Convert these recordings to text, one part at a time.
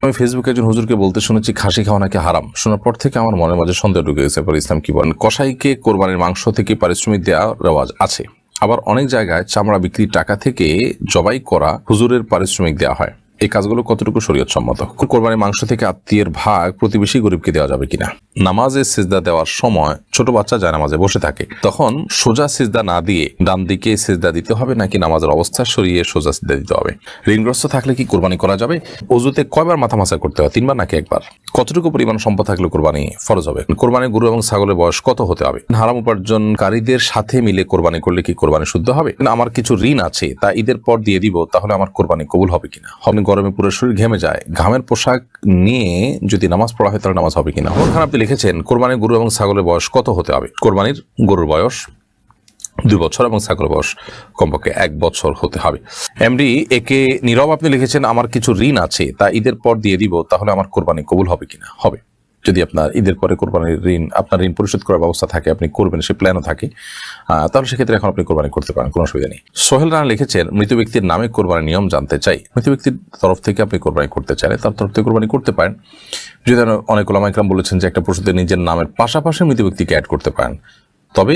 আমি ফেসবুকে একজন হুজুরকে বলতে শুনেছি খাসি খাওয়া নাকি হারাম। শোনার পর থেকে আমার মনের মাঝে সন্দেহ ঢুকে গেছে। পরে ইসলাম কি বলেন? কসাইকে কোরবানির মাংস থেকে পারিশ্রমিক দেওয়া রেওয়াজ আছে, আবার অনেক জায়গায় চামড়া বিক্রির টাকা থেকে জবাই করা হুজুরের পারিশ্রমিক দেওয়া হয়। এই কাজগুলো কতটুকু শরীয়ত সম্মত? কোরবানির মাংস থেকে আত্মীয়ের ভাগ প্রতিবেশী গরিবকে দেওয়া যাবে কিনা? নামাজে সিজদা দেওয়ার সময় ছোট বাচ্চা যায় নামাজে বসে থাকে, তখন সোজা সিজদা না দিয়ে ডান দিকে সিজদা দিতে হবে নাকি নামাজের অবস্থা সরিয়ে সোজা সিজদা দিতে হবে? ঋণগ্রস্ত থাকলে কি কোরবানি করা যাবে? অজুতে কয়বার মাথা মাসা করতে হয়, 3 বার নাকি 1 বার? কতটুকু পরিমাণ সম্পদ থাকলে কোরবানি ফরজ হবে? কোরবানির গরু এবং ছাগলের বয়স কত হতে হবে? হারাম উপার্জনকারীদের সাথে মিলে কোরবানি করলে কি কোরবানি শুদ্ধ হবে? আমার কিছু ঋণ আছে, তা ঈদের পর দিয়ে দিব, তাহলে আমার কোরবানি কবুল হবে কিনা? গরমে পুরো শরীর ঘেমে যায়, ঘামের পোশাক নিয়ে যদি নামাজ পড়া হয় তাহলে নামাজ হবে কিনা? ওখানে আপনি লিখেছেন কোরবানির গরু এবং ছাগলের বয়স কত হতে হবে? কোরবানির গরুর বয়স 2 বছর এবং ছাগলের বয়স কমপক্ষে 1 বছর হতে হবে। এমডি একে নীরব আপনি লিখেছেন আমার কিছু ঋণ আছে, তা ঈদের পর দিয়ে দিব, তাহলে আমার কোরবানি কবুল হবে কিনা? হবে। যদি আপনার ঈদের পরে কোরবানির আপনার ঋণ পরিশোধ করার ব্যবস্থা থাকে, আপনি করবেন, সে প্ল্যানও থাকে, তাহলে সেক্ষেত্রে এখন আপনি কোরবানি করতে পারেন, কোনো অসুবিধা নেই। সোহেল রানা লিখেছেন মৃত ব্যক্তির নামে কোরবানির নিয়ম জানতে চাই। মৃত ব্যক্তির তরফ থেকে আপনি কোরবানি করতে চাইলে তার তরফ থেকে কোরবানি করতে পারেন। যদি অনেক ওলামা ইকরাম বলেছেন যে একটা পশুতে নিজের নামের পাশাপাশি মৃত ব্যক্তিকে অ্যাড করতে পারেন, তবে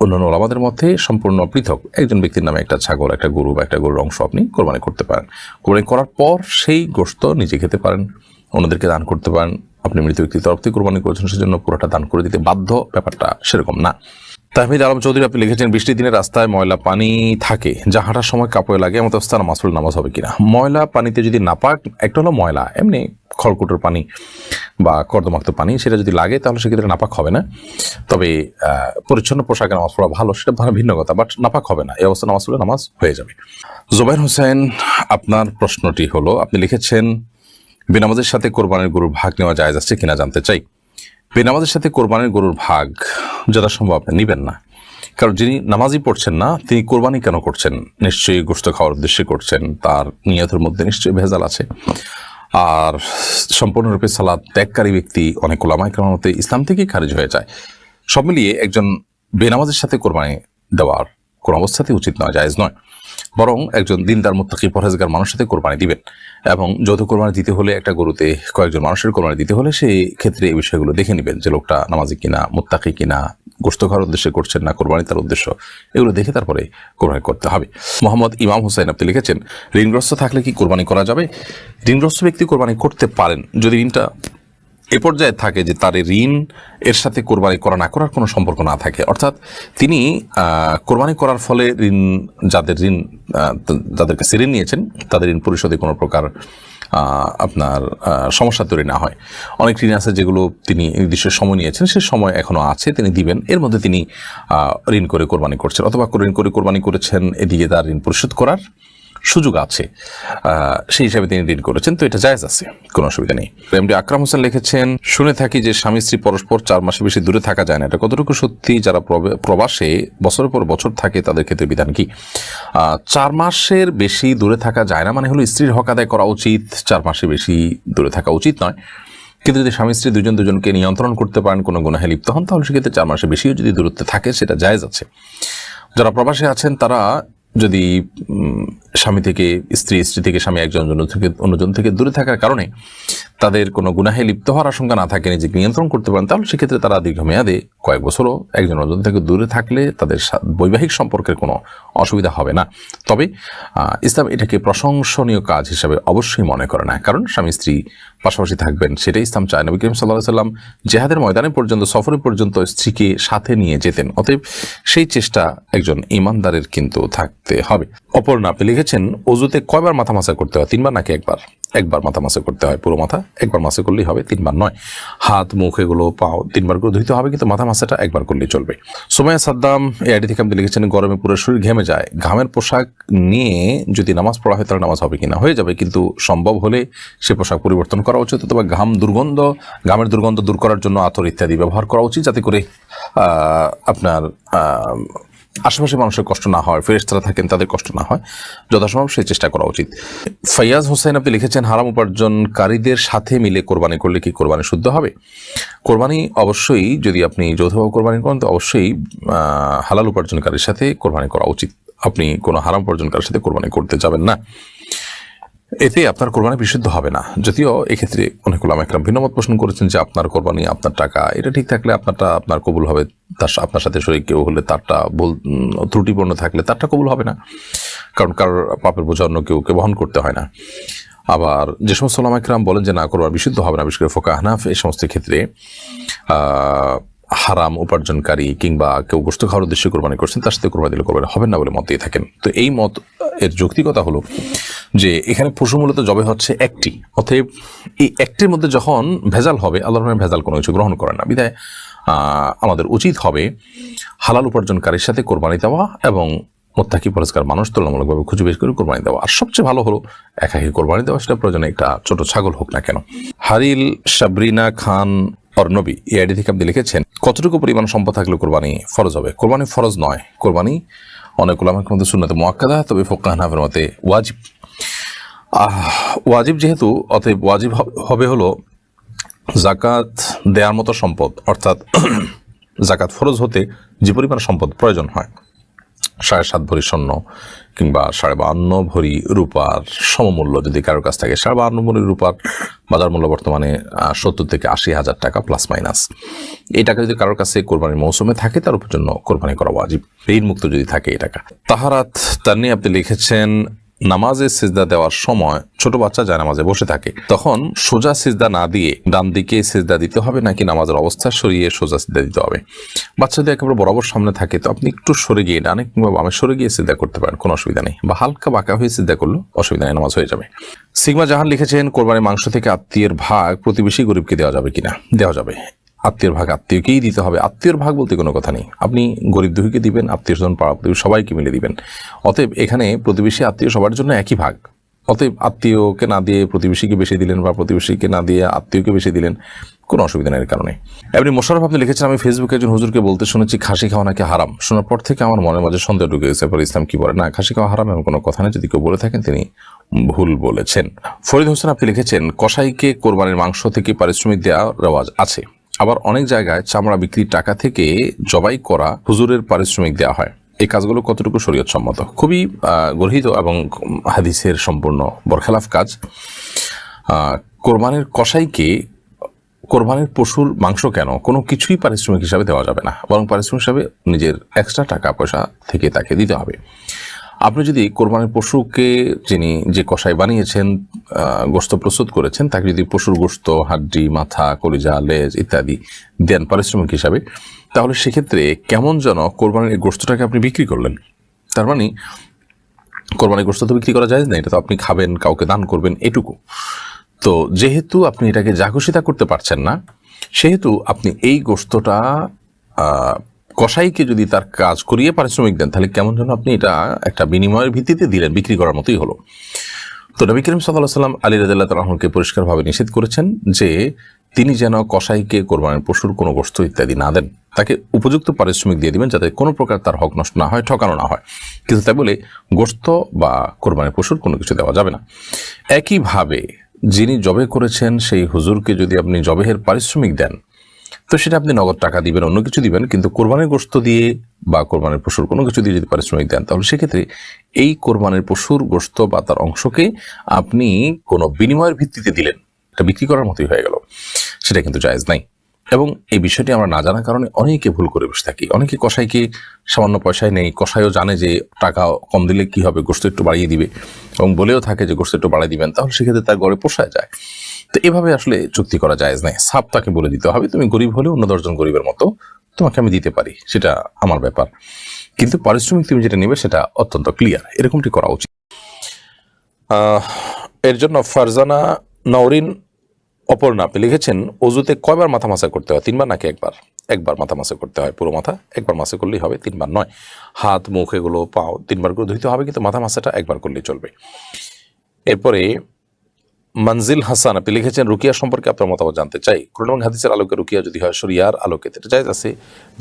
অন্যান্য ওলামাদের মধ্যে সম্পূর্ণ পৃথক। একজন ব্যক্তির নামে একটা ছাগল, একটা গরু বা একটা গরুর অংশ আপনি কোরবানি করতে পারেন। কোরবানি করার পর সেই গোশত নিজে খেতে পারেন, অন্যদেরকে দান করতে পারেন। আপনি মৃত ব্যক্তির তরফ থেকে কোরবানি করেছেন, সেজন্য পুরোটা দান করে দিতে বাধ্য, ব্যাপারটা সেরকম না। তাহমিদ আলম চৌধুরী আপনি লিখেছেন বৃষ্টির দিনে রাস্তায় ময়লা পানি থাকে, যা হাঁটার সময় কাপড়ে লাগে, এমন অবস্থা নামাজ পড়লে নামাজ হবে কিনা? ময়লা পানিতে যদি নাপাক, একটা হলো ময়লা এমনি খড়কুটোর পানি বা কর্দমাক্ত পানি, সেটা যদি লাগে তাহলে সেক্ষেত্রে নাপাক হবে না। তবে পরিচ্ছন্ন পোশাকে নামাজ পড়া ভালো, সেটা ভিন্ন কথা, বাট নাপাক হবে না। এই অবস্থা নামাজ পড়লে নামাজ হয়ে যাবে। জুবাইর হোসেন আপনার প্রশ্নটি হলো, আপনি লিখেছেন বেনামাজের সাথে কোরবানির গরুর ভাগ নেওয়া জায়েজ আছে কিনা জানতে চাই। বেনামাজের সাথে কোরবানির গরুর ভাগ যথাসম্ভব আপনি নেবেন না, কারণ যিনি নামাজই পড়ছেন না তিনি কোরবানি কেন করছেন? নিশ্চয়ই গোশত খাওয়ার উদ্দেশ্যে করছেন, তার নিয়তের মধ্যে নিশ্চয়ই ভেজাল আছে। আর সম্পূর্ণরূপে সালাত ত্যাগকারী ব্যক্তি অনেক ওলামা ইকরামের মতে ইসলাম থেকেই খারিজ হয়ে যায়। সব মিলিয়ে একজন বেনামাজের সাথে কোরবানি দেওয়ার কোন অবস্থাতেই উচিত নয়, জায়েজ নয়। বরং একজন দিনদার মুত্তাকি পরহেজগার মানুষের সাথে কোরবানি দিবেন। এবং যৌথ কোরবানি দিতে হলে, একটা গরুতে কয়েকজন মানুষের কোরবানি দিতে হলে, সেই ক্ষেত্রে এই বিষয়গুলো দেখে নেবেন যে লোকটা নামাজি কিনা, মুত্তাকি কিনা, গোশত খাওয়ার উদ্দেশ্যে করছেন না কোরবানি তার উদ্দেশ্য, এগুলো দেখে তারপরে কোরবানি করতে হবে। মোহাম্মদ ইমাম হোসেন আপনি লিখেছেন ঋণগ্রস্ত থাকলে কি কোরবানি করা যাবে? ঋণগ্রস্ত ব্যক্তি কোরবানি করতে পারেন যদি ঋণটা এ পর্যায়ে থাকে যে তার ঋণ এর সাথে কোরবানি করা না করার কোনো সম্পর্ক না থাকে, অর্থাৎ তিনি কোরবানি করার ফলে যাদের কাছে ঋণ নিয়েছেন তাদের ঋণ পরিশোধে কোনো প্রকার আপনার সমস্যা তৈরি না হয়। অনেক ঋণ আছে যেগুলো তিনি নির্দিষ্ট সময় নিয়েছেন, সে সময় এখনো আছে, তিনি দিবেন, এর মধ্যে তিনি ঋণ করে কোরবানি করছেন, অথবা ঋণ করে কোরবানি করেছেন, এদিকে তার ঋণ পরিশোধ করার সুযোগ আছে, সেই হিসাবে তিনি ঋণ করেছেন, তো এটা জায়েজ আছে, কোনো অসুবিধা নেই। এমডি আকরাম হোসেন লিখেছেন শুনে থাকি যে স্বামী স্ত্রী পরস্পর 4 মাসে বেশি দূরে থাকা যায় না, এটা কতটুকু সত্যি? যারা প্রবাসে বছরের পর বছর থাকে তাদের ক্ষেত্রে বিধান কি? 4 মাসের বেশি দূরে থাকা যায় না মানে হলো স্ত্রীর হক আদায় করা উচিত, 4 মাসের বেশি দূরে থাকা উচিত নয়। কিন্তু যদি স্বামী স্ত্রী দুজনকে নিয়ন্ত্রণ করতে পারেন, কোনো গুনাহে লিপ্ত হন, তাহলে সেক্ষেত্রে 4 মাসের বেশিও যদি দূরত্বে থাকে সেটা জায়েজ আছে। যারা প্রবাসে আছেন তারা যদি স্বামী থেকে স্ত্রী থেকে স্বামী অন্যজন থেকে দূরে থাকার কারণে তাদের কোনো গুনাহে লিপ্ত হওয়ার আশঙ্কা না থাকে, নিজেকে নিয়ন্ত্রণ করতে পারেন, তাহলে সেক্ষেত্রে তারা দীর্ঘমেয়াদে কয়েক বছরও একজন অন্যজন থেকে দূরে থাকলে তাদের বৈবাহিক সম্পর্কের কোনো অসুবিধা হবে না। তবে ইসলাম এটাকে প্রশংসনীয় কাজ হিসাবে অবশ্যই মনে করে না, কারণ স্বামী স্ত্রী পাশাপাশি থাকবেন সেটাই ইসলাম চায়। নবী করিম সাল্লাল্লাহু আলাইহি ওয়াসাল্লাম জিহাদের ময়দানে পর্যন্ত, সফরে পর্যন্ত স্ত্রীকে সাথে নিয়ে যেতেন, অতএব সেই চেষ্টা একজন ইমানদারের কিন্তু থাকতে হবে। অপর্ণা আপনি লিখেছেন অজুতে কয়বার মাথা মাসা করতে হয়, 3 বার নাকি 1 বার? 1 বার মাথা মাসা করতে হয়, পুরো মাথা 1 বার মাসা করলেই হবে, 3 বার নয়। হাত মুখ এগুলো পাও 3 বার করে ধুইতে হবে, কিন্তু মাথা মাসাটা 1 বার করলেই চলবে। সুমাইয়া সাদ্দাম এই আইডি থেকে আপনি লিখেছেন গরমে পুরো শরীর ঘেমে যায়, ঘামের পোশাক নিয়ে যদি নামাজ পড়া হয় তাহলে নামাজ হবে কিনা? হয়ে যাবে, কিন্তু সম্ভব হলে সে পোশাক পরিবর্তন করা উচিত, অথবা ঘামের দুর্গন্ধ দূর করার জন্য আতর ইত্যাদি ব্যবহার করা উচিত, যাতে করে আপনার আশেপাশে মানুষের কষ্ট না হয়, ফেরেশতারা থাকেন তাদের কষ্ট না হয়, যথাসম্ভব সেই চেষ্টা করা উচিত। ফাইয়াজ হোসেন আপনি লিখেছেন হারাম উপার্জনকারীদের সাথে মিলে কোরবানি করলে কি কোরবানি শুদ্ধ হবে? কোরবানি অবশ্যই, যদি আপনি যৌথভাবে কোরবানি করেন তো অবশ্যই হালাল উপার্জনকারীর সাথে কোরবানি করা উচিত, আপনি কোনো হারাম উপার্জনকারীর সাথে কোরবানি করতে যাবেন না। এতে আপনার কোরবানি বিশুদ্ধ হবে না। যদিও এক্ষেত্রে অনেক উলামা একরাম ভিন্নমত পোষণ করেছেন যে আপনার কোরবানি, আপনার টাকা, এটা ঠিক থাকলে আপনারটা আপনার কবুল হবে, আপনার সাথে শরীক কেউ হলে তারটা ত্রুটিপূর্ণ থাকলে তারটা কবুল হবে না, কারণ কারোর পাপের বোঝা অন্য কেউকে বহন করতে হয় না। আবার যে সমস্ত উলামা একরাম বলেন যে না, কোরবানি বিশুদ্ধ হবে না, বিশেষ করে ফুকাহা হানাফ, এই সমস্ত ক্ষেত্রে হারাম উপার্জনকারী কিংবা কেউ গোশত খাওয়ার উদ্দেশ্যে কোরবানি করছেন তার সাথে কোরবানি দিলে কোরবানি হবে না বলে মত দিয়ে থাকেন। তো এই মত এর যৌক্তিকতা হলো যে এখানে পশু মূলত জবে হচ্ছে একটি, অতএব এই একটির মধ্যে যখন ভেজাল হবে, আল্লাহর রহমান ভেজাল কোনো কিছু গ্রহণ করেন না, বিধায় আমাদের উচিত হবে হালাল উপার্জনকারীর সাথে কোরবানি দেওয়া এবং মোত্তাকি পরিষ্কার মানুষ তুলনামূলকভাবে খুঁজে বের করে কোরবানি দেওয়া। আর সবচেয়ে ভালো হলো একাকি কোরবানি দেওয়া, সেটা প্রয়োজনে একটা ছোট ছাগল হোক না কেন। হারিল সাবরিনা খান অর্ণবী এই আইডি থেকে আপনি লিখেছেন, কতটুকু পরিমাণ সম্পদ থাকলে কোরবানি ফরজ হবে? কোরবানি ফরজ নয়, কোরবানি অনেক উলামার মধ্যে সুন্নতে মুআক্কাদা, তবে ফুকাহা হানাফির মতে ওয়াজিব। ওয়াজিব যেহেতু, অতএব ওয়াজিব হবে হলো জাকাত দেওয়ার মতো সম্পদ, অর্থাৎ জাকাত ফরজ হতে যে পরিমাণ সম্পদ প্রয়োজন হয়, 7.5 ভরি স্বর্ণ কিংবা 52 ভরি রূপার সমমূল্য যদি কারোর কাছ থাকে, 52 ভরি রূপার বাজার মূল্য বর্তমানে 70 থেকে 80 হাজার টাকা প্লাস মাইনাস, এই টাকা যদি কারোর কাছে কোরবানির মৌসুমে থাকে তার উপর জন্য কোরবানি করা ওয়াজিব, ঋণ মুক্ত যদি থাকে এই টাকা। তাহারাত তান্নি আপনি লিখেছেন, নামাজে সিজদা দেওয়ার সময় ছোট বাচ্চা যায় নামাজে বসে থাকে, তখন সোজা সিজদা না দিয়ে ডান দিকে সিজদা দিতে হবে নাকি নামাজের অবস্থা সরিয়ে সোজা সিজদা দিতে হবে? বাচ্চা যদি একেবারে বরাবর সামনে থাকে তো আপনি একটু সরে গিয়ে ডানে কিংবা বামে সরে গিয়ে সিজদা করতে পারেন, কোনো অসুবিধা নেই, বা হালকা বাঁকা হয়ে সিজদা করলেও অসুবিধা নেই, নামাজ হয়ে যাবে। সিগমা জাহান লিখেছেন, কোরবানির মাংস থেকে আত্মীয়ের ভাগ প্রতিবেশী গরিবকে দেওয়া যাবে কিনা? দেওয়া যাবে, আত্মীয়র ভাগ আত্মীয়কেই দিতে হবে। আত্মীয়র ভাগ বলতে কোনো কথা নেই, আপনি গরিব দুঃখীকে দিবেন, আত্মীয় স্বজন পাড়া প্রতিবেশী সবাইকে মিলে দিবেন। অতএব এখানে প্রতিবেশী আত্মীয় সবার জন্য একই ভাগ, অতএব আত্মীয়কে না দিয়ে প্রতিবেশীকে বেশি দিলেন বা প্রতিবেশীকে না দিয়ে আত্মীয়কে বেশি দিলেন, কোনো অসুবিধা নেই এর কারণে। এমনি মোশাররফ আপনি লিখেছেন, আমি ফেসবুকে একজন হুজুরকে বলতে শুনেছি খাসি খাওয়া নাকি হারাম। শোনার পর থেকে আমার মনের মাঝে সন্দেহ ঢুকে গেছে, পরে ইসলাম কি বলে? না, খাসি খাওয়া হারাম এমন কোনো কথা নেই, যদি কেউ বলে থাকেন তিনি ভুল বলেছেন। ফরিদ হোসেন আপনি লিখেছেন, কসাইকে কোরবানির মাংস থেকে পারিশ্রমিক দেওয়ার রেওয়াজ আছে, আবার অনেক জায়গায় চামড়া বিক্রির টাকা থেকে জবাই করা হুজুরের পারিশ্রমিক দেওয়া হয়, এই কাজগুলো কতটুকু শরীয়ত সম্মত? খুবই গর্হিত এবং হাদিসের সম্পূর্ণ বরখেলাফ কাজ। কোরবানির কসাইকে কোরবানির পশুর মাংস কেন কোনো কিছুই পারিশ্রমিক হিসাবে দেওয়া যাবে না, বরং পারিশ্রমিক হিসাবে নিজের এক্সট্রা টাকা পয়সা থেকে তাকে দিতে হবে। আপনি যদি কোরবানির পশুকে, যিনি যে কসাই বানিয়েছেন, গোশত প্রস্তুত করেছেন, তাকে যদি পশুর গোশত, হাড্ডি, মাথা, কলিজা, লেজ ইত্যাদি দেন পারিশ্রমিক হিসাবে, তাহলে সেক্ষেত্রে কেমন যেন কোরবানির এই গোশতটাকে আপনি বিক্রি করলেন। তার মানে কোরবানির গোশত তো বিক্রি করা যায় না, এটা তো আপনি খাবেন, কাউকে দান করবেন, এটুকু। তো যেহেতু আপনি এটাকে জাঘোষিতা করতে পারছেন না, সেহেতু আপনি এই গোশতটা কসাইকে যদি তার কাজ করিয়ে পারিশ্রমিক দেন, তাহলে কেমন যেন আপনি এটা একটা বিনিময়ের ভিত্তিতে দিলেন, বিক্রি করার মতোই হলো। তো নবী করিম সাল্লাল্লাহু আলাইহি ওয়াসাল্লাম আলী রাদিয়াল্লাহু তাআলা আনহুকে পরিষ্কারভাবে নিষেধ করেছেন যে তিনি যেন কসাইকে কোরবানির পশুর কোনো গোশত ইত্যাদি না দেন, তাকে উপযুক্ত পারিশ্রমিক দিয়ে দিবেন যাতে কোনো প্রকার তার হক নষ্ট না হয়, ঠকানো না হয়, কিন্তু তাই বলে গোশত বা কোরবানির পশুর কোনো কিছু দেওয়া যাবে না। একইভাবে যিনি জবে করেছেন সেই হুজুরকে যদি আপনি জবেহের পারিশ্রমিক দেন, তো সেটা আপনি নগদ টাকা দিবেন, অন্য কিছু দিবেন, কিন্তু কোরবানির গোশত দিয়ে বা কোরবানির পশুর কোনো কিছু দিয়ে যদি পারিশ্রমিক দেন, তাহলে সেক্ষেত্রে এই কোরবানির পশুর গোশত বা তার অংশকে আপনি কোনো বিনিময়ের ভিত্তিতে দিলেন, এটা বিক্রি করার মতোই হয়ে গেল, সেটা কিন্তু জায়েজ নাই। এবং এই বিষয়টি আমরা না জানার কারণে অনেকে ভুল করে বসে থাকি। অনেকে কসাইকে সামান্য পয়সায় নেই, কসাইও জানে যে টাকা কম দিলে কি হবে, গোশত একটু বাড়িয়ে দিবে, এবং বলেও থাকে যে গোশত একটু বাড়িয়ে দিবেন, তাহলে সেক্ষেত্রে তার গড়ে পোষায় যায়। তো এভাবে আসলে চুক্তি করা জায়েজ নাই। সাপ তাকে বলে দিতে হবে, তুমি গরিব হলে অন্য 10 জন গরিবের মতো তোমাকে আমি দিতে পারি, সেটা আমার ব্যাপার, কিন্তু পারিশ্রমিক তুমি যেটা নেবে সেটা অত্যন্ত ক্লিয়ার, এরকমটি করা উচিত। এর জন্য ফারজানা নওরিন অপর্ণা আপনি লিখেছেন, অজুতে কয়বার মাথা মাসা করতে হয়? 3 বার নাকি একবার? একবার মাথা মাসা করতে হয়, পুরো মাথা একবার মাসা করলেই হবে, 3 বার নয়। হাত, মুখ, এগুলো পাও 3 বার করে ধুইতে হবে, কিন্তু মাথা মাসাটা একবার করলেই চলবে। এরপরে মঞ্জিল হাসান আপনি লিখেছেন, রুকিয়া সম্পর্কে আপনার মতামত জানতে চাই। কোরআন এবং হাদিসের আলোকে রুকিয়া যদি হয় শরিয়ার আলোকে, এটা জায়েজ আছে।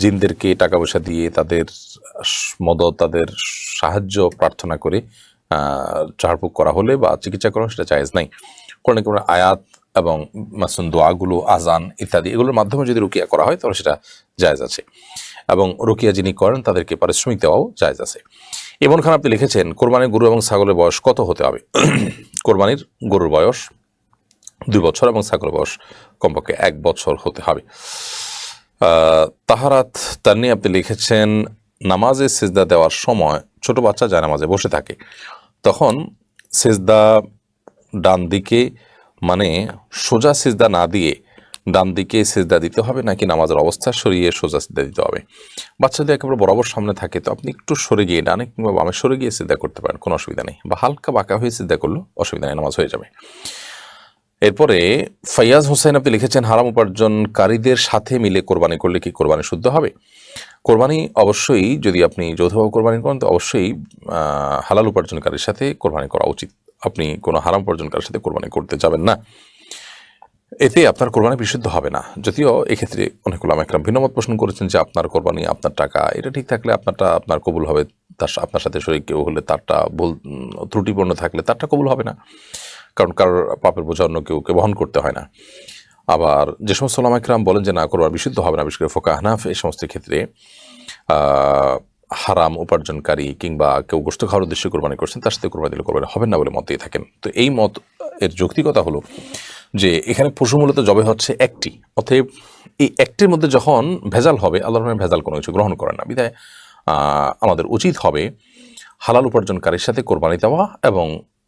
জিনদেরকে টাকা পয়সা দিয়ে তাদের মদত, তাদের সাহায্য প্রার্থনা করে ঝাড়ফুঁক করা হলে বা চিকিৎসা করা, সেটা জায়েজ নাই। কোরআনে কোনো আয়াত এবং মাসুন দোয়াগুলো, আজান ইত্যাদি এগুলোর মাধ্যমে যদি রুকিয়া করা হয় তাহলে সেটা জায়েজ আছে, এবং রুকিয়া যিনি করেন তাদেরকে পারিশ্রমিক দেওয়াও জায়েজ আছে। এমন খান আপনি লিখেছেন, কোরবানির গরু এবং ছাগলের বয়স কত হতে হবে? কোরবানির গরুর বয়স 2 বছর এবং ছাগলের বয়স কমপক্ষে 1 বছর হতে হবে। তাহারাত তান্নি আপনি লিখেছেন, নামাজে সেজদা দেওয়ার সময় ছোট বাচ্চা যায় নামাজে বসে থাকে, তখন সেজদা ডান দিকে মানে সোজা সেজদা না দিয়ে ডান দিকে সেজদা দিতে হবে, নাকি নামাজের অবস্থা সরিয়ে সোজা সেজদা দিতে হবে? বাচ্চা যদি একেবারে বরাবর সামনে থাকে তো আপনি একটু সরে গিয়ে ডানে কিংবা বামে সরে গিয়ে সেজদা করতে পারেন, কোনো অসুবিধা নেই, বা হালকা বাঁকা হয়ে সেজদা করলেও অসুবিধা নেই, নামাজ হয়ে যাবে। এরপরে ফাইয়াজ হোসেন আপনি লিখেছেন, হারাম উপার্জনকারীদের সাথে মিলে কোরবানি করলে কি কোরবানি শুদ্ধ হবে? কোরবানি অবশ্যই, যদি আপনি যৌথভাবে কোরবানি করেন তো অবশ্যই হালাল উপার্জনকারীর সাথে কোরবানি করা উচিত। আপনি কোনো হারাম উপার্জনকারীর সাথে কোরবানি করতে যাবেন না, এতে আপনার কোরবানি বিশুদ্ধ হবে না। যদিও এক্ষেত্রে অনেক ওলামা একরাম ভিন্নমত পোষণ করেছেন যে আপনার কোরবানি, আপনার টাকা, এটা ঠিক থাকলে আপনারটা আপনার কবুল হবে, আপনার সাথে শরীর কেউ হলে তারটা ভুল ত্রুটিপূর্ণ থাকলে তারটা কবুল হবে না, কারণ কারোর পাপের বোঝা অন্য কেউকে বহন করতে হয় না। আবার যে সমস্ত ওলামা একরাম বলেন যে না, কোরবানি বিশুদ্ধ হবে না, বিশেষ করে ফোকা হানাফ, এই সমস্ত ক্ষেত্রে হারাম উপার্জনকারী কিংবা কেউ গোশত খাওয়ার উদ্দেশ্যে কোরবানি করছেন তার সাথে কোরবানি দিলে কোরবানি হবেন না বলে মত দিয়ে থাকেন। তো এই মত এর যৌক্তিকতা হলো যে এখানে পশু মূলত জবে হচ্ছে একটি, অতএব এই একটির মধ্যে যখন ভেজাল হবে, আল্লাহর নামে ভেজাল কোনো কিছু গ্রহণ করেন না, বিধায় আমাদের উচিত হবে হালাল উপার্জনকারীর সাথে কোরবানি দেওয়া এবং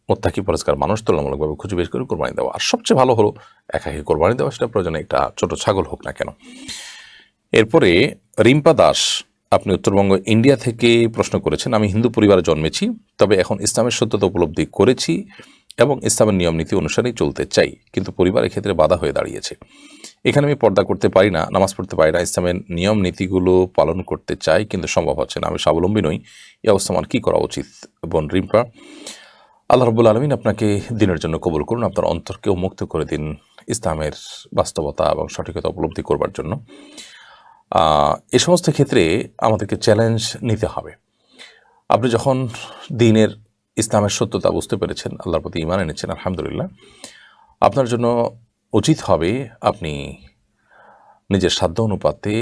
মোত্তাকি পরিষ্কার মানুষ তুলনামূলকভাবে খুঁজে বের করে কোরবানি দেওয়া। আর সবচেয়ে ভালো হলো একাকি কোরবানি দেওয়া, সেটা প্রয়োজনে একটা ছোট ছাগল হোক না কেন। এরপরে রিম্পা দাস আপনি উত্তরবঙ্গ ইন্ডিয়া থেকে প্রশ্ন করেছেন, আমি হিন্দু পরিবারে জন্মেছি, তবে এখন ইসলামের সত্যতা উপলব্ধি করেছি এবং ইসলামের নিয়ম নীতি অনুসারেই চলতে চাই, কিন্তু পরিবারের ক্ষেত্রে বাধা হয়ে দাঁড়িয়েছে। এখানে আমি পর্দা করতে পারি না, নামাজ পড়তে পারি না, ইসলামের নিয়ম নীতিগুলো পালন করতে চাই কিন্তু সম্ভব হচ্ছে না, আমি স্বাবলম্বী নই, এই অবস্থা আমার কী করা উচিত? বোন রিম্পা, আল্লাহ রাব্বুল আলামিন আপনাকে দিনের জন্য কবুল করুন, আপনার অন্তরকেও মুক্ত করে দিন ইসলামের বাস্তবতা এবং সঠিকতা উপলব্ধি করবার জন্য। এ সমস্ত ক্ষেত্রে আমাদেরকে চ্যালেঞ্জ নিতে হবে। আপনি যখন দিনের ইসলামের সত্যতা বুঝতে পেরেছেন, আল্লাহর প্রতি ঈমান এনেছেন, আলহামদুলিল্লাহ, আপনার জন্য উচিত হবে আপনি নিজের সাধ্য অনুপাতে,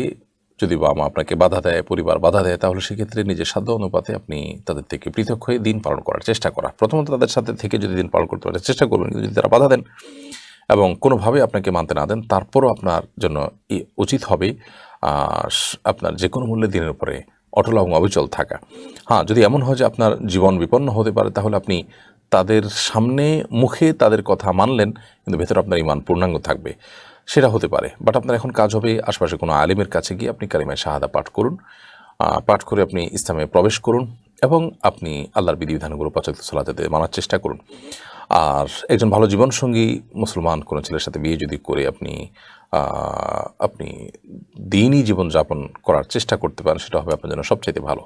যদি বাবা মা আপনাকে বাধা দেয়, পরিবার বাধা দেয়, তাহলে সেক্ষেত্রে নিজের সাধ্য অনুপাতে আপনি তাদের থেকে পৃথক হয়ে দিন পালন করার চেষ্টা করা। প্রথমত তাদের সাথে থেকে যদি দিন পালন করতে পারার চেষ্টা করবেন, যদি তারা বাধা দেন এবং কোনোভাবে আপনাকে মানতে না দেন, তারপরও আপনার জন্য উচিত হবে আপনার যে কোনো মূল্যে দিনের উপরে অটল এবং অবিচল থাকা। হ্যাঁ, যদি এমন হয় যে আপনার জীবন বিপন্ন হতে পারে, তাহলে আপনি তাদের সামনে মুখে তাদের কথা মানলেন কিন্তু ভেতরে আপনার ঈমান পূর্ণাঙ্গ থাকবে, সেটা হতে পারে। বাট আপনার এখন কাজ হবে আশপাশে কোনো আলিমের কাছে গিয়ে আপনি কালিমায়ে শাহাদা পাঠ করুন, পাঠ করে আপনি ইসলামে প্রবেশ করুন এবং আপনি আল্লাহর বিধিবিধানগুলো ৫ ওয়াক্ত সালাতে মানার চেষ্টা করুন। আর একজন ভালো জীবনসঙ্গী মুসলমান কোনো ছেলের সাথে বিয়ে যদি করে আপনি দিনই জীবনযাপন করার চেষ্টা করতে পারেন, সেটা হবে আপনার জন্য সবচাইতে ভালো।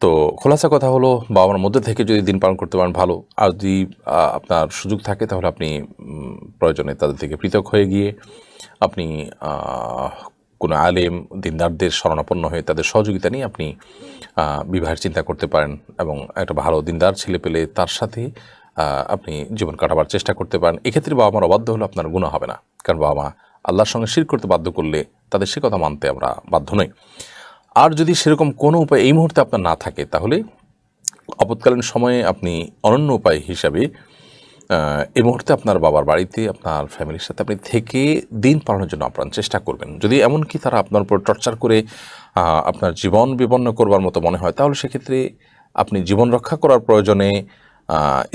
তো খোলাসা কথা হলো, বাবা মার মধ্যে থেকে যদি দিন পালন করতে পারেন ভালো, আর যদি আপনার সুযোগ থাকে তাহলে আপনি প্রয়োজনে তাদের থেকে পৃথক হয়ে গিয়ে আপনি কোনো আলেম দিনদারদের শরণাপন্ন হয়ে তাদের সহযোগিতা নিয়ে আপনি বিবাহের চিন্তা করতে পারেন এবং একটা ভালো দিনদার ছেলে পেলে তার সাথে আপনি জীবন কাটাবার চেষ্টা করতে পারেন। এক্ষেত্রে বাবা মার অবাধ্য হলে আপনার গুনাহ হবে না, কারণ বাবা মা আল্লাহর সঙ্গে শিরক করতে বাধ্য করলে তাদের সে কথা মানতে আমরা বাধ্য নই। আর যদি সেরকম কোনো উপায় এই মুহূর্তে আপনার না থাকে, তাহলে আপৎকালীন সময়ে আপনি অনন্য উপায় হিসাবে এই মুহূর্তে আপনার বাবার বাড়িতে আপনার ফ্যামিলির সাথে আপনি থেকে দিন পালনের জন্য আপ্রাণ চেষ্টা করবেন। যদি এমনকি তারা আপনার উপর টর্চার করে আপনার জীবন বিপন্ন করবার মতো মনে হয়, তাহলে সেক্ষেত্রে আপনি জীবন রক্ষা করার প্রয়োজনে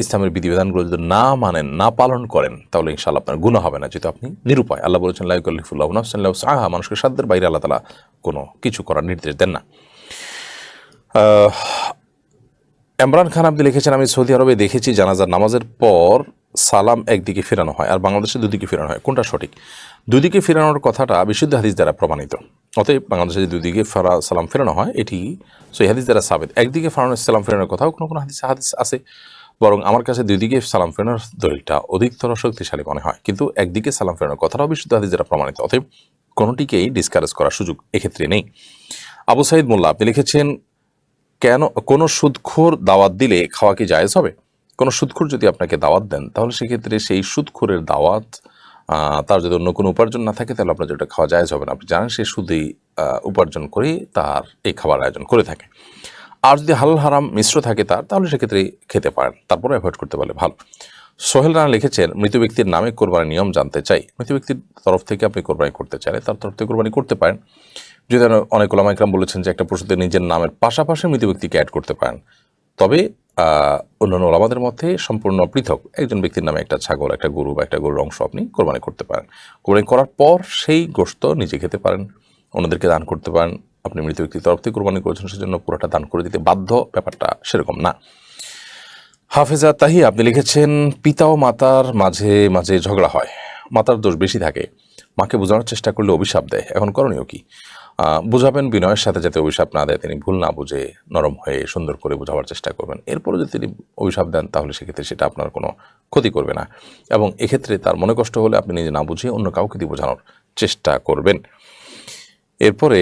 ইসলামের বিধিবিধানগুলো যদি না মানেন, না পালন করেন, তাহলে ইনশাআল্লাহ আপনার গুনাহ হবে না, যেহেতু আপনি নিরুপায়। আল্লাহ বলেছেন লা ইউকাল্লিফুল্লাহু নাফসান ইল্লা উসআহা, মানুষকে সাধ্যের বাইরে আল্লাহ তাআলা কোনো কিছু করার নির্দেশ দেন না। ইমরান খান আপনি লিখেছেন, আমি সৌদি আরবে দেখেছি জানাজার নামাজের পর সালাম একদিকে ফেরানো হয় আর বাংলাদেশে দুদিকে ফেরানো হয়, কোনটা সঠিক? দুদিকে ফেরানোর কথাটা বিশুদ্ধ হাদিস দ্বারা প্রমাণিত, অতএব বাংলাদেশে যে দুদিকে সালাম ফেরানো হয় এটি সহিহ হাদিস দ্বারা সাবিত। একদিকে সালাম ফেরানোর কথাও কোনো কোনো হাদিস আছে, বরং আমার কাছে দুই দিকে সালাম ফেরানোর দলিলটা অধিকতর শক্তিশালী মনে হয়, কিন্তু একদিকে সালাম ফেরানোর কথাটাও বিশুদ্ধ হাদিস দ্বারা প্রমাণিত, অতএব কোনোটিকেই ডিসকারেজ করার সুযোগ এক্ষেত্রে নেই। আবু সাইদ মোল্লা আপনি লিখেছেন, কেন কোনো সুদখোর দাওয়াত দিলে খাওয়া কি জায়েজ হবে? কোনো সুদখোর যদি আপনাকে দাওয়াত দেন, তাহলে সেক্ষেত্রে সেই সুদখোরের দাওয়াত তার যদি অন্য কোনো উপার্জন না থাকে, তাহলে আপনার যেটা খাওয়া জায়েজ হবে না। আপনি জানেন সে সুদেই উপার্জন করে তার এই খাবার আয়োজন করে থাকে। আর যদি হালাল হারাম মিশ্র থাকে তাহলে সেক্ষেত্রে খেতে পারেন, তারপরে অ্যাভয়েড করতে পারলে ভালো। সোহেল রানা লিখেছেন, মৃত ব্যক্তির নামে কোরবানির নিয়ম জানতে চাই। মৃত ব্যক্তির তরফ থেকে আপনি কোরবানি করতে চাইলে তার তরফ থেকে কোরবানি করতে পারেন। যদি অনেক ওলামা ইকরাম বলেছেন যে একটা পশুতে নিজের নামের পাশাপাশি মৃত ব্যক্তিকে অ্যাড করতে পারেন, তবে অন্যান্য ওলামাদের মধ্যে সম্পূর্ণ পৃথক। একজন ব্যক্তির নামে একটা ছাগল, একটা গরু বা একটা গরুর অংশ আপনি কোরবানি করতে পারেন। কোরবানি করার পর সেই গোশত নিজে খেতে পারেন, অন্যদেরকে দান করতে পারেন। আপনি মৃত ব্যক্তির তরফ থেকে কোরবানি করেছেন, সেজন্য পুরোটা দান করে দিতে বাধ্য, ব্যাপারটা সেরকম না। হাফেজা তাহি আপনি লিখেছেন, পিতা ও মাতার মাঝে মাঝে ঝগড়া হয়, মাতার দোষ বেশি থাকে, মাকে বোঝানোর চেষ্টা করলে অভিশাপ দেয়, এখন করণীয় কি? বুঝাবেন বিনয়ের সাথে, যাতে অভিশাপ না দেয়, তিনি ভুল না বুঝে নরম হয়ে সুন্দর করে বোঝাবার চেষ্টা করবেন। এরপরে যদি তিনি অভিশাপ দেন তাহলে সেক্ষেত্রে সেটা আপনার কোনো ক্ষতি করবে না, এবং এক্ষেত্রে তার মনে কষ্ট হলে আপনি নিজে না বুঝিয়ে অন্য কাউকে দিয়ে বোঝানোর চেষ্টা করবেন। এরপরে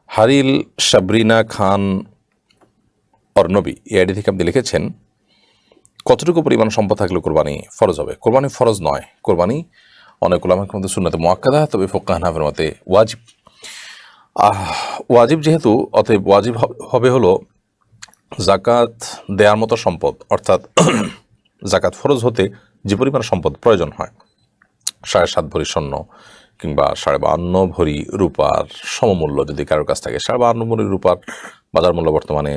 হারিল সাবরিনা খান অর্ণবী এই আইডি থেকে আপনি লিখেছেন, কতটুকু পরিমাণ সম্পদ থাকলে কোরবানি ফরজ হবে? কোরবানি ফরজ নয়, কোরবানি অনেক উলামার মধ্যে সুন্নাতে মুআক্কাদা, তবে ফুকাহা হানাফির মতে ওয়াজিব। ওয়াজিব যেহেতু, অতএব ওয়াজিব হবে হলো জাকাত দেওয়ার মতো সম্পদ, অর্থাৎ জাকাত ফরজ হতে যে পরিমাণ সম্পদ প্রয়োজন হয়, 7.5 ভরি স্বর্ণ কিংবা 52 ভরি রূপার সমমূল্য যদি কারোর কাছ থাকে, 52 ভরি রূপার বাজার মূল্য বর্তমানে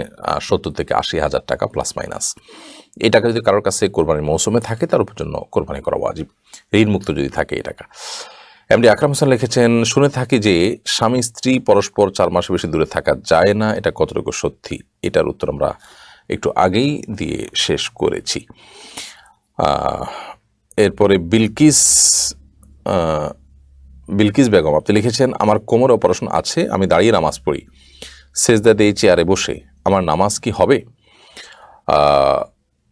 70 থেকে 80 হাজার টাকা প্লাস মাইনাস। এই টাকা যদি কারোর কাছে কোরবানির মৌসুমে থাকে, তার উপর জন্য কোরবানি করা ওয়াজিব, ঋণ মুক্ত যদি থাকে এই টাকা। এমডি আকরাম হোসেন লিখেছেন, শুনে থাকি যে স্বামী স্ত্রী পরস্পর 4 মাসের বেশি দূরে থাকা যায় না, এটা কতটুকু সত্যি? এটার উত্তর আমরা একটু আগেই দিয়ে শেষ করেছি। এরপরে বিলকিস বেগম আপনি লিখেছেন, আমার কোমরে অপারেশন আছে, আমি দাঁড়িয়ে নামাজ পড়ি, সেজদা দিয়ে চেয়ারে বসে, আমার নামাজ কি হবে?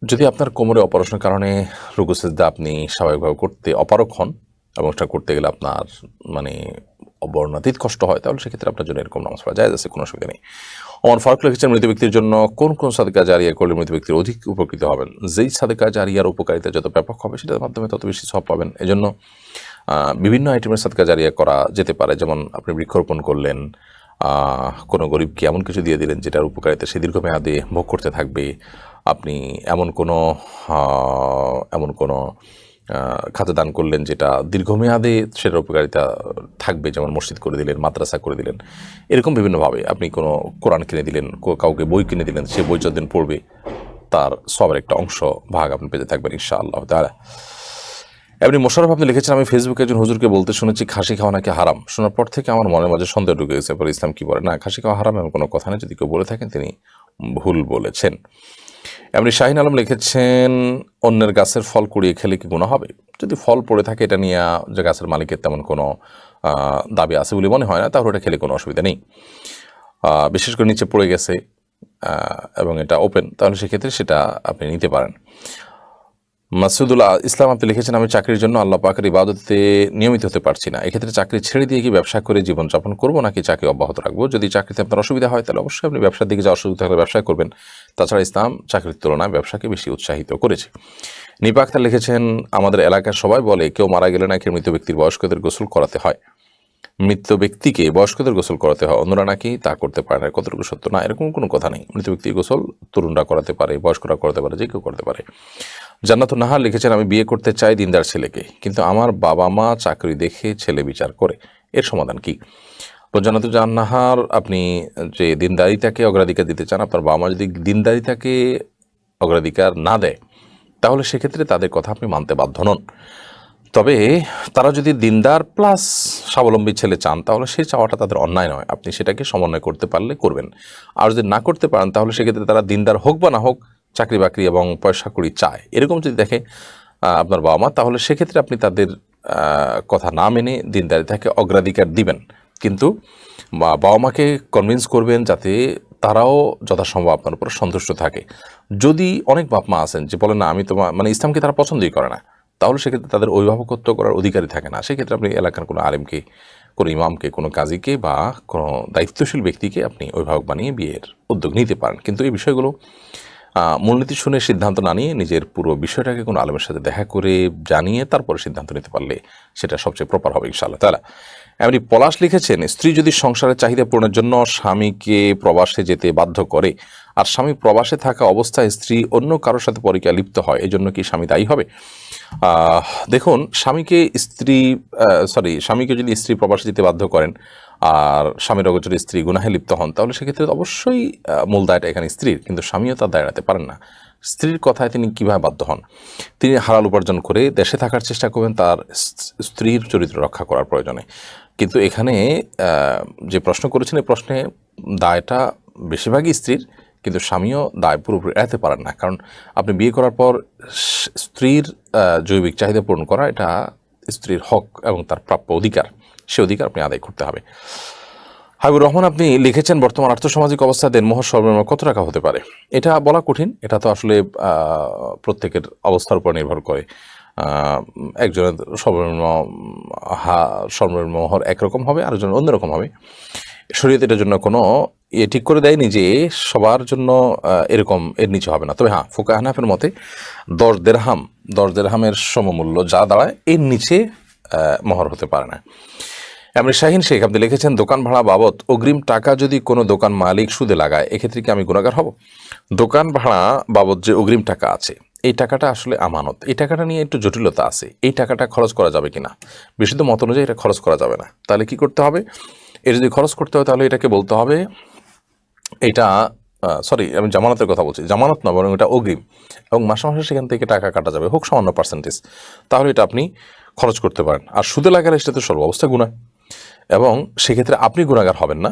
যদি আপনার কোমরে অপারেশনের কারণে রুকু সেজদা আপনি স্বাভাবিকভাবে করতে অপারগ হন এবং সেটা করতে গেলে আপনার অবর্ণাতীত কষ্ট হয়, তাহলে সেক্ষেত্রে আপনার জন্য এরকম নামাজ পড়া জায়েজ আছে, কোনো অসুবিধা নেই। ওমর ফারুক লিখেছেন, মৃত ব্যক্তির জন্য কোন কোন সাদকা জারিয়া করলে মৃত ব্যক্তির অধিক উপকৃত হবেন? যেই সাদকা জারিয়ার উপকারিতা যত ব্যাপক হবে, সেটার মাধ্যমে তত বেশি সওয়াব পাবেন। এজন্য বিভিন্ন আইটেমের সাদকা জারিয়া করা যেতে পারে, যেমন আপনি বৃক্ষরোপণ করলেন, কোনো গরিবকে এমন কিছু দিয়ে দিলেন যেটার উপকারিতা সে দীর্ঘমেয়াদে ভোগ করতে থাকবে, আপনি এমন কোনো খাতে দান করলেন যেটা দীর্ঘমেয়াদে সেটার উপকারিতা থাকবে, যেমন মসজিদ করে দিলেন, মাদ্রাসা করে দিলেন, এরকম বিভিন্নভাবে। আপনি কোনো কোরআন কিনে দিলেন, কাউকে বই কিনে দিলেন, সে বই যতদিন পড়বে তার সবার একটা অংশ ভাগ আপনি পেতে থাকবেন ইনশাআল্লাহ তাআলা। এমনি মোশাররফ আপনি লিখেছেন, আমি ফেসবুকে একজন হুজুরকে বলতে শুনেছি খাসি খাওয়া নাকি হারাম। শোনার পর থেকে আমার মনের মাঝে সন্দেহ ঢুকে গেছে, পরে ইসলাম কি বলে? না, খাসি খাওয়া হারাম এমন কোনো কথা নেই, যদি কেউ বলে থাকেন তিনি ভুল বলেছেন। এমনি শাহিন আলম লিখেছেন, অন্যের গাছের ফল কুড়িয়ে খেলে কি গুনাহ হবে? যদি ফল পড়ে থাকে, এটা নিয়ে যে গাছের মালিকের তেমন কোনো দাবি আছে বলে মনে হয় না, তাহলে ওটা খেলে কোনো অসুবিধা নেই। বিশেষ করে নিচে পড়ে গেছে এবং এটা ওপেন, তাহলে সেক্ষেত্রে সেটা আপনি নিতে পারেন। মাসুদুল ইসলাম আপনি লিখেছেন, আমি চাকরির জন্য আল্লাহ পাকের ইবাদতে নিয়মিত হতে পারছি না, এক্ষেত্রে চাকরি ছেড়ে দিয়ে কি ব্যবসা করে জীবনযাপন করবো নাকি চাকরি অব্যাহত রাখবো? যদি চাকরিতে আপনার অসুবিধা হয়, তাহলে অবশ্যই আপনি ব্যবসার দিকে যাওয়ার সুযোগ থাকলে ব্যবসা করবেন। তাছাড়া ইসলাম চাকরির তুলনায় ব্যবসাকে বেশি উৎসাহিত করেছে। নিপা আক্তার লিখেছেন, আমাদের এলাকার সবাই বলে কেউ মারা গেলে নাকি মৃত ব্যক্তির বয়স্কদের গোসল করাতে হয়, মৃত ব্যক্তিকে বয়স্কদের গোসল করাতে হয়, অন্যরা নাকি তা করতে পারে না, কতটুকু সত্য? না, এরকম কোনো কথা নেই। মৃত ব্যক্তির গোসল তরুণরা করাতে পারে, বয়স্করা করতে পারে, যে কেউ করতে পারে। জান্নাতুন নাহার লিখেছেন, আমি বিয়ে করতে চাই দিনদার ছেলেকে, কিন্তু আমার বাবা মা চাকরি দেখে ছেলে বিচার করে, এর সমাধান কি? জান্নাতুন নাহার, আপনি যে দিনদারিতাকে অগ্রাধিকার দিতে চান, আপনার বাবা মা যদি দিনদারিতাকে অগ্রাধিকার না দেয়, তাহলে সেক্ষেত্রে তাদের কথা আপনি মানতে বাধ্য নন। তবে তারা যদি দিনদার প্লাস স্বাবলম্বী ছেলে চান, তাহলে সেই চাওয়াটা তাদের অন্যায় নয়, আপনি সেটাকে সমন্বয় করতে পারলে করবেন। আর যদি না করতে পারেন, তাহলে সেক্ষেত্রে তারা দিনদার হোক বা না হোক, চাকরি বাকরি এবং পয়সা কড়ি চায়, এরকম যদি দেখে আপনার বাবা মা, তাহলে সেক্ষেত্রে আপনি তাদের কথা না মেনে দিনদারিতাকে অগ্রাধিকার দিবেন, কিন্তু বাবা মাকে কনভিন্স করবেন যাতে তারাও যথাসম্ভব আপনার উপর সন্তুষ্ট থাকে। যদি অনেক বাপ মা আছেন যে বলেন না, আমি মানে ইসলামকে তারা পছন্দই করে না, তাহলে সেক্ষেত্রে তাদের অভিভাবকত্ব করার অধিকারই থাকে না। সেক্ষেত্রে আপনি এলাকার কোনো আলেমকে, কোনো ইমামকে, কোনো কাজীকে বা কোনো দায়িত্বশীল ব্যক্তিকে আপনি অভিভাবক বানিয়ে বিয়ের উদ্যোগ নিতে পারেন। কিন্তু এই বিষয়গুলো মূলনীতি শুনে সিদ্ধান্ত না নিয়ে নিজের পুরো বিষয়টাকে কোনো আলেমের সাথে দেখা করে জানিয়ে তারপরে সিদ্ধান্ত নিতে পারলে সেটা সবচেয়ে প্রপার হবে ইনশাআল্লাহ তাআলা। এমনি পলাশ লিখেছেন, স্ত্রী যদি সংসারের চাহিদা পূরণের জন্য স্বামীকে প্রবাসে যেতে বাধ্য করে আর স্বামী প্রবাসে থাকা অবস্থায় স্ত্রী অন্য কারোর সাথে পরকীয়ায় লিপ্ত হয়, এজন্য কি স্বামী দায়ী হবে? দেখুন, স্বামীকে যদি স্ত্রী প্রবাসে যেতে বাধ্য করেন আর স্বামীর অগোচরে স্ত্রী গুনাহে লিপ্ত হন, তাহলে সেক্ষেত্রে অবশ্যই মূল দায়টা এখানে স্ত্রীর, কিন্তু স্বামীও তার দায় এড়াতে পারেন না। স্ত্রীর কথায় তিনি কিভাবে বাধ্য হন? তিনি হালাল উপার্জন করে দেশে থাকার চেষ্টা করবেন তার স্ত্রীর চরিত্র রক্ষা করার প্রয়োজনে। কিন্তু এখানে যে প্রশ্ন করেছেন, এই প্রশ্নে দায়টা বেশিরভাগই স্ত্রীর, কিন্তু স্বামীও দায় পুরোপুরি এড়াতে পারেন না। কারণ আপনি বিয়ে করার পর স্ত্রীর জৈবিক চাহিদা পূরণ করা এটা স্ত্রীর হক এবং তার প্রাপ্য অধিকার, সে অধিকার আপনি আদায় করতে হবে। হাবিবুর রহমান আপনি লিখেছেন, বর্তমান আর্থসামাজিক অবস্থায় দেনমোহর সর্বনিম্ন কত টাকা হতে পারে? এটা বলা কঠিন, এটা তো আসলে প্রত্যেকের অবস্থার উপর নির্ভর করে। একজনের সর্বনিম্ন মোহর একরকম হবে, আরেকজনের অন্যরকম হবে। শরীয়ত এটার জন্য কোনো ঠিক করে দেয়নি যে সবার জন্য এরকম এর নিচে হবে না। তবে হ্যাঁ, ফুকাহ হানাফের মতে 10 দেরহামের সমমূল্য যা দাঁড়ায় এর নিচে মোহর হতে পারে না। এমনি শাহিন শেখ আপনি লিখেছেন, দোকান ভাড়া বাবদ অগ্রিম টাকা যদি কোনো দোকান মালিক সুদে লাগায়, এক্ষেত্রে কি আমি গুনাহগার হব? দোকান ভাড়া বাবদ যে অগ্রিম টাকা আছে, এই টাকাটা আসলে আমানত, এই টাকাটা নিয়ে একটু জটিলতা আছে। এই টাকাটা খরচ করা যাবে কিনা, বিশুদ্ধ মত অনুযায়ী এটা খরচ করা যাবে না। তাহলে কি করতে হবে? এটা যদি খরচ করতে হয় তাহলে এটাকে বলতে হবে এটা আমি জামানতের কথা বলছি, জামানত না বরং এটা অগ্রিম, এবং মাসে মাসে সেখান থেকে টাকা কাটা যাবে, হোক সামান্য পার্সেন্টেজ, তাহলে এটা আপনি খরচ করতে পারেন। আর সুদে লাগালে সেটা তো সর্বাবস্থা গুনাহ, এবং সেক্ষেত্রে আপনি গুনাহগার হবেন না,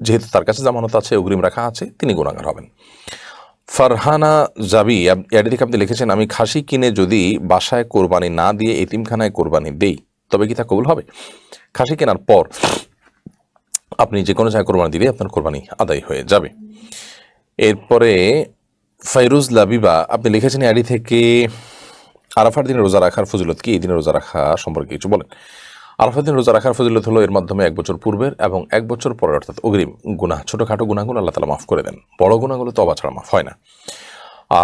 যেহেতু তার কাছে জামানত আছে, অগ্রিম রাখা আছে, তিনি গুনাহগার হবেন। ফারহানা জাবি এর দিকে আপনি লিখেছেন, আমি খাসি কিনে যদি বাসায় কোরবানি না দিয়ে এতিমখানায় কোরবানি দেই, তবে কি তা কবুল হবে? খাসি কেনার পর আপনি যে কোনো জায়গায় কোরবানি দিলে আপনার কোরবানি আদায় হয়ে যাবে। এরপরে ফাইরুজ লাবিবা আপনি লিখেছেন এডি থেকে, আরাফার দিনে রোজা রাখার ফজিলত কি? এই দিনে রোজা রাখা সম্পর্কে কিছু বলেন। আরাফার দিন রোজা রাখার ফজিলত হলো এর মাধ্যমে 1 বছর পূর্বের এবং 1 বছর পরের অর্থাৎ অগ্রিম গুনাহ, ছোটোখাটো গুনাহগুলো আল্লাহ তাআলা মাফ করে দেন, বড় গুনাহগুলো তওবা ছাড়া মাফ হয় না।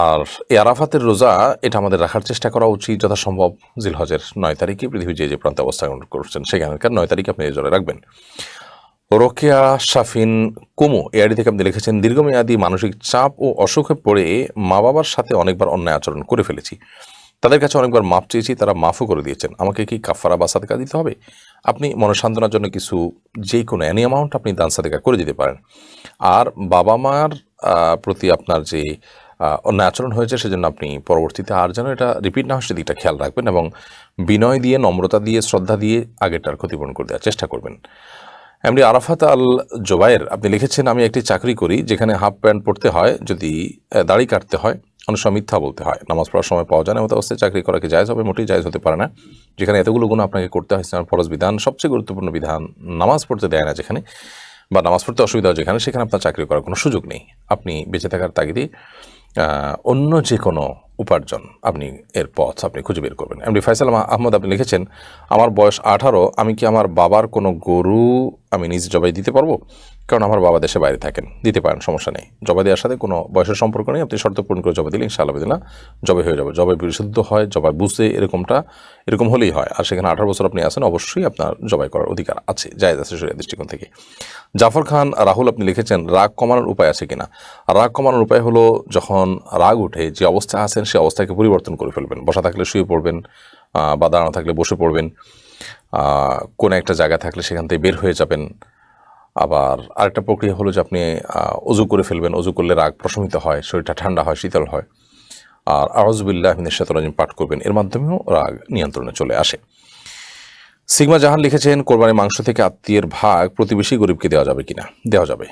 আর এই আরাফাতের রোজা এটা আমাদের রাখার চেষ্টা করা উচিত যথাসম্ভব জিলহজের 9 তারিখে, পৃথিবীর যে প্রান্তে অবস্থান করছেন সেখানকার 9 তারিখে আপনি রোজা রাখবেন। রোকেয়া শাফিন কুমু এআইডি থেকে আপনি লিখেছেন, দীর্ঘমেয়াদী মানসিক চাপ ও অসুখে পড়ে মা বাবার সাথে অনেকবার অন্যায় আচরণ করে ফেলেছি, তাদের কাছে অনেকবার মাপ চেয়েছি, তারা মাফও করে দিয়েছেন, আমাকে কি কাফারা বা সাদকা দিতে হবে? আপনি মনসান্ত্বনার জন্য কিছু যে কোনো অ্যানি অ্যামাউন্ট আপনি দান সাদকা করে দিতে পারেন। আর বাবা মার প্রতি আপনার যে অন্যায় আচরণ হয়েছে সেজন্য আপনি পরবর্তীতে আর যেন এটা রিপিট না হয় সেদিকটা খেয়াল রাখবেন, এবং বিনয় দিয়ে, নম্রতা দিয়ে, শ্রদ্ধা দিয়ে আগেরটার ক্ষতিপূরণ করে দেওয়ার চেষ্টা করবেন। এমনি আরাফাত আল জোবায়ের আপনি লিখেছেন, আমি একটি চাকরি করি যেখানে হাফ প্যান্ট পরতে হয়, যদি দাড়ি কাটতে হয়, অনেক সময় মিথ্যা বলতে হয়, নামাজ পড়ার সময় পাওয়া যায় না, মতো অবস্থায় চাকরি করা কি জায়েজ হবে? মোটেই জায়েজ হতে পারে না। যেখানে এতগুলো গুণ আপনাকে করতে হয়, ইসলামের ফরজ বিধান, সবচেয়ে গুরুত্বপূর্ণ বিধান নামাজ পড়তে দেয় না যেখানে, বা নামাজ পড়তে অসুবিধা হয় যেখানে, সেখানে আপনার চাকরি করার কোনো সুযোগ নেই। আপনি বেঁচে থাকার তাগিদে অন্য যে কোনো উপার্জন আপনি এর পথ আপনি খুঁজে বের করবেন। এমনি ফয়সাল আহমদ আপনি লিখেছেন, আমার বয়স 18, আমি কি আমার বাবার কোনো গরু আমি নিজে জবাই দিতে পারবো? কারণ আমার বাবা দেশে বাইরে থাকেন। দিতে পারেন, সমস্যা নেই। জবাই দেওয়ার সাথে কোনো বয়সের সম্পর্ক নেই, আপনি শর্ত পূরণ করে জবাই দিলে ইনশাআল্লাহ বিদিনা জবাই হয়ে যাবে। জবাই বিশুদ্ধ হয়, জবাই বুঝতে এরকম হলেই হয়। আর সেখানে 18 বছর আপনি আছেন, অবশ্যই আপনার জবাই করার অধিকার আছে, জায়েজ আছে শরীয়তের দৃষ্টিকোণ থেকে। জাফর খান রাহুল আপনি লিখেছেন, রাগ কমানোর উপায় আছে কিনা? রাগ কমানোর উপায় হলো, যখন রাগ উঠে যে অবস্থা আছেন সে অবস্থাকে পরিবর্তন করে ফেলবেন। বসা থাকলে শুয়ে পড়বেন, বা দাঁড়ানো থাকলে বসে পড়বেন, কোনো একটা জায়গা থাকলে সেখান থেকে বের হয়ে যাবেন। আবার আরেকটা প্রক্রিয়া হলো যে আপনি অজু করে ফেলবেন। অজু করলে রাগ প্রশমিত হয়, শরীরটা ঠান্ডা হয়, শীতল হয়। আর আউযু বিল্লাহি মিনাশ শাইতানির রাজিম পাঠ করবেন, এর মাধ্যমেও রাগ নিয়ন্ত্রণে চলে আসে। সিগমা জাহান লিখেছেন, কোরবানির মাংস থেকে আত্মীয়ের ভাগ প্রতিবেশী গরিবকে দেওয়া যাবে কিনা? দেওয়া যাবে।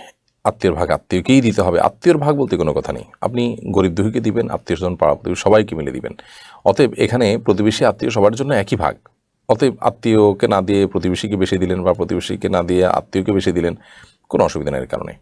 আত্মীয়ের ভাগ আত্মীয়কেই দিতে হবে। আত্মীয়র ভাগ বলতে কোনো কথা নেই, আপনি গরিব দুঃখীকে দিবেন, আত্মীয় স্বজন পাড়া প্রতিবেশী সবাইকে মিলে দিবেন। অতএব এখানে প্রতিবেশী আত্মীয় সবার জন্য একই ভাগ। অতএব আত্মীয়কে না দিয়ে প্রতিবেশীকে বেশি দিলেন, বা প্রতিবেশীকে না দিয়ে আত্মীয়কে বেশি দিলেন, কোনো অসুবিধা নেই এর কারণে।